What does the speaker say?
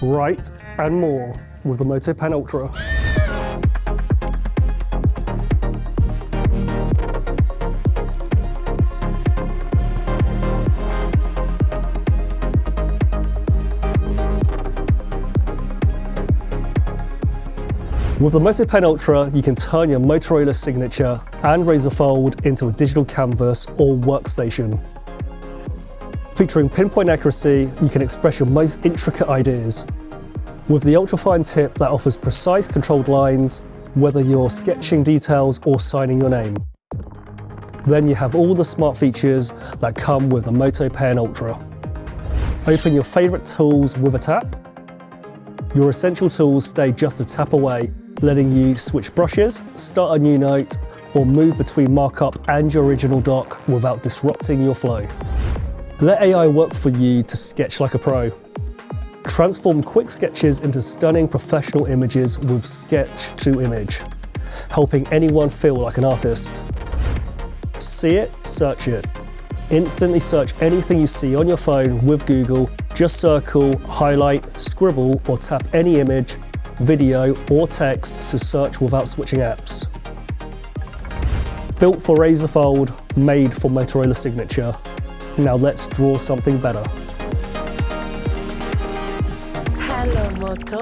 write, and more with the Moto Pen Ultra. With the Moto Pen Ultra, you can turn your Motorola signature and Razr Fold into a digital canvas or workstation. Featuring pinpoint accuracy, you can express your most intricate ideas. With the ultra-fine tip that offers precise controlled lines, whether you're sketching details or signing your name. Then you have all the smart features that come with the Moto Pen Ultra. Open your favourite tools with a tap. Your essential tools stay just a tap away, letting you switch brushes, start a new note, or move between markup and your original dock without disrupting your flow. Let AI work for you to sketch like a pro. Transform quick sketches into stunning professional images with sketch to image, helping anyone feel like an artist. See it, search it. Instantly search anything you see on your phone with Google. Just circle, highlight, scribble, or tap any image, video, or text to search without switching apps. Built for Razr Fold, made for Motorola Signature. Now let's draw something better. Hello, Moto.